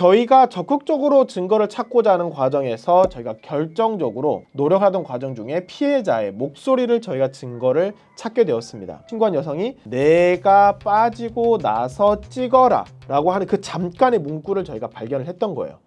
저희가 적극적으로 증거를 찾고자 하는 과정에서 저희가 결정적으로 노력하던 과정 중에 피해자의 목소리를 저희가 증거를 찾게 되었습니다. 신고한 여성이 내가 빠지고 나서 찍어라 라고 하는 그 잠깐의 문구를 저희가 발견을 했던 거예요.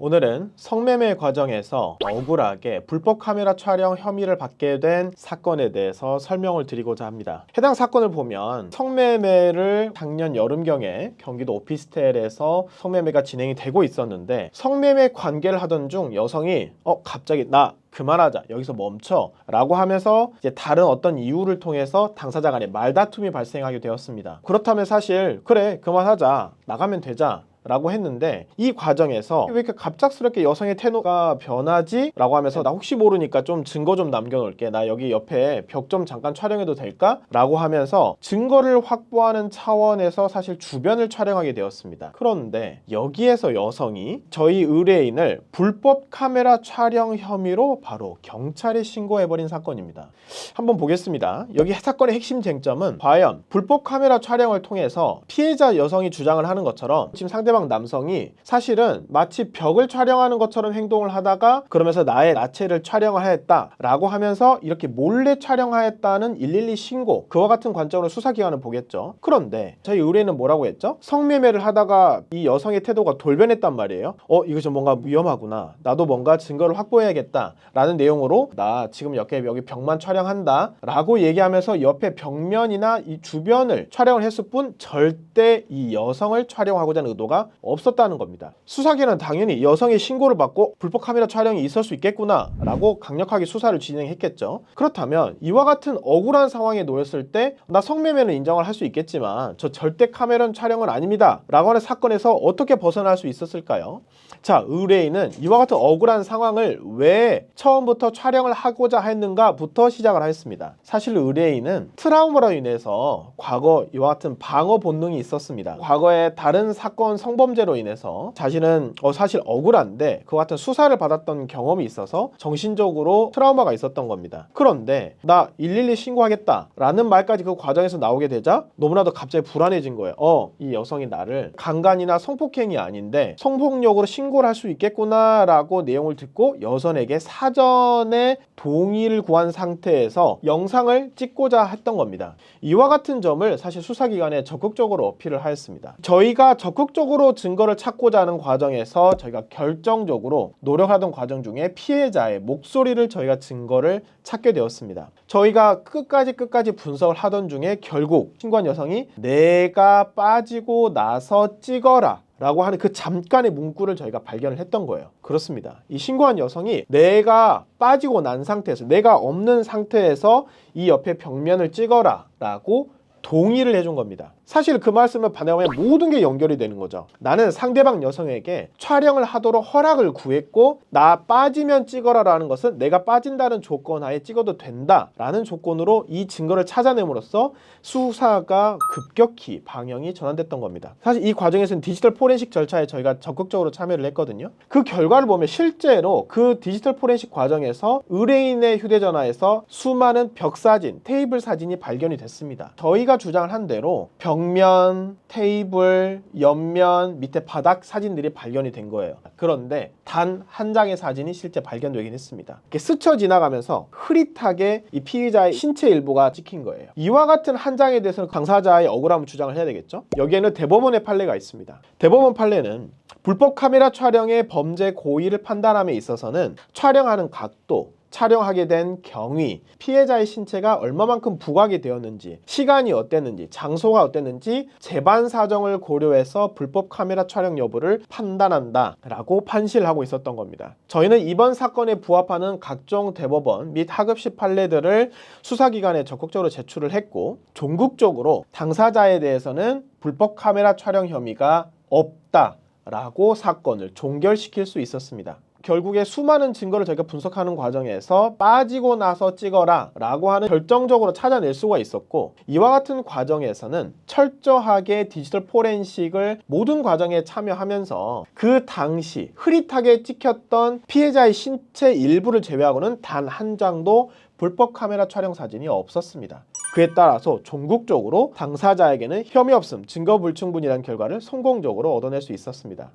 오늘은 성매매 과정에서 억울하게 불법 카메라 촬영 혐의를 받게 된 사건에 대해서 설명을 드리고자 합니다. 해당 사건을 보면 성매매를 작년 여름경에 경기도 오피스텔에서 성매매가 진행이 되고 있었는데, 성매매 관계를 하던 중 여성이 갑자기 나 그만하자, 여기서 멈춰 라고 하면서 이제 다른 어떤 이유를 통해서 당사자 간에 말다툼이 발생하게 되었습니다. 그렇다면 사실 그래 그만하자, 나가면 되자 라고 했는데, 이 과정에서 왜 이렇게 갑작스럽게 여성의 태도가 변하지? 라고 하면서 나 혹시 모르니까 좀 증거 좀 남겨놓을게, 나 여기 옆에 벽 좀 잠깐 촬영해도 될까? 라고 하면서 증거를 확보하는 차원에서 사실 주변을 촬영하게 되었습니다. 그런데 여기에서 여성이 저희 의뢰인을 불법 카메라 촬영 혐의로 바로 경찰에 신고해버린 사건입니다. 한번 보겠습니다. 여기 사건의 핵심 쟁점은 과연 불법 카메라 촬영을 통해서 피해자 여성이 주장을 하는 것처럼 지금 상대방 남성이 사실은 마치 벽을 촬영하는 것처럼 행동을 하다가 그러면서 나의 나체를 촬영을 하였다 라고 하면서 이렇게 몰래 촬영하였다는 112 신고, 그와 같은 관점으로 수사기관을 보겠죠. 그런데 저희 의뢰인은 뭐라고 했죠? 성매매를 하다가 이 여성의 태도가 돌변했단 말이에요. 이거 좀 뭔가 위험하구나, 나도 뭔가 증거를 확보해야겠다 라는 내용으로 나 지금 여기 벽만 촬영한다 라고 얘기하면서 옆에 벽면이나 이 주변을 촬영을 했을 뿐 절대 이 여성을 촬영하고자 하는 의도가 없었다는 겁니다. 수사기관은 당연히 여성의 신고를 받고 불법 카메라 촬영이 있을 수 있겠구나 라고 강력하게 수사를 진행했겠죠. 그렇다면 이와 같은 억울한 상황에 놓였을 때 나 성매매는 인정을 할 수 있겠지만 저 절대 카메라 촬영은 아닙니다 라고 하는 사건에서 어떻게 벗어날 수 있었을까요? 자, 의뢰인은 이와 같은 억울한 상황을 왜 처음부터 촬영을 하고자 했는가 부터 시작을 하였습니다. 사실 의뢰인은 트라우마로 인해서 과거 이와 같은 방어 본능이 있었습니다. 과거에 다른 사건 성범죄로 인해서 자신은 사실 억울한데 그와 같은 수사를 받았던 경험이 있어서 정신적으로 트라우마가 있었던 겁니다. 그런데 나 112 신고하겠다 라는 말까지 그 과정에서 나오게 되자 너무나도 갑자기 불안해진 거예요. 이 여성이 나를 강간이나 성폭행이 아닌데 성폭력으로 신고를 할 수 있겠구나 라고 내용을 듣고 여성에게 사전에 동의를 구한 상태에서 영상을 찍고자 했던 겁니다. 이와 같은 점을 사실 수사기관에 적극적으로 어필을 하였습니다. 저희가 적극적으로 증거를 찾고자 하는 과정에서 저희가 결정적으로 노력하던 과정 중에 피해자의 목소리를 저희가 증거를 찾게 되었습니다. 저희가 끝까지 분석을 하던 중에 결국 신고한 여성이 내가 빠지고 나서 찍어라 라고 하는 그 잠깐의 문구를 저희가 발견을 했던 거예요. 그렇습니다. 이 신고한 여성이 내가 빠지고 난 상태에서, 내가 없는 상태에서 이 옆에 벽면을 찍어라 라고 동의를 해준 겁니다. 사실 그 말씀을 반영하면 모든 게 연결이 되는 거죠. 나는 상대방 여성에게 촬영을 하도록 허락을 구했고, 나 빠지면 찍어라 라는 것은 내가 빠진다는 조건 하에 찍어도 된다 라는 조건으로 이 증거를 찾아냄으로써 수사가 급격히 방향이 전환됐던 겁니다. 사실 이 과정에서는 디지털 포렌식 절차에 저희가 적극적으로 참여를 했거든요. 그 결과를 보면 실제로 그 디지털 포렌식 과정에서 의뢰인의 휴대전화에서 수많은 벽사진, 테이블 사진이 발견이 됐습니다. 저희가 주장을 한 대로 벽면, 테이블, 옆면, 밑에 바닥 사진들이 발견이 된 거예요. 그런데 단 한 장의 사진이 실제 발견되긴 했습니다. 이렇게 스쳐 지나가면서 흐릿하게 이 피의자의 신체 일부가 찍힌 거예요. 이와 같은 한 장에 대해서는 당사자의 억울함을 주장을 해야 되겠죠. 여기에는 대법원의 판례가 있습니다. 대법원 판례는 불법 카메라 촬영의 범죄 고의를 판단함에 있어서는 촬영하는 각도, 촬영하게 된 경위, 피해자의 신체가 얼마만큼 부각이 되었는지, 시간이 어땠는지, 장소가 어땠는지 재반 사정을 고려해서 불법 카메라 촬영 여부를 판단한다 라고 판시를 하고 있었던 겁니다. 저희는 이번 사건에 부합하는 각종 대법원 및 하급식 판례들을 수사기관에 적극적으로 제출을 했고, 종국적으로 당사자에 대해서는 불법 카메라 촬영 혐의가 없다 라고 사건을 종결시킬 수 있었습니다. 결국에 수많은 증거를 저희가 분석하는 과정에서 빠지고 나서 찍어라 라고 하는 결정적으로 찾아낼 수가 있었고, 이와 같은 과정에서는 철저하게 디지털 포렌식을 모든 과정에 참여하면서 그 당시 흐릿하게 찍혔던 피해자의 신체 일부를 제외하고는 단 한 장도 불법 카메라 촬영 사진이 없었습니다. 그에 따라서 종국적으로 당사자에게는 혐의 없음, 증거 불충분이라는 결과를 성공적으로 얻어낼 수 있었습니다.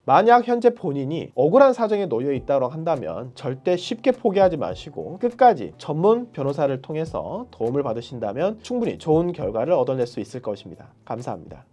만약 현재 본인이 억울한 사정에 놓여 있다고 한다면 절대 쉽게 포기하지 마시고 끝까지 전문 변호사를 통해서 도움을 받으신다면 충분히 좋은 결과를 얻어낼 수 있을 것입니다. 감사합니다.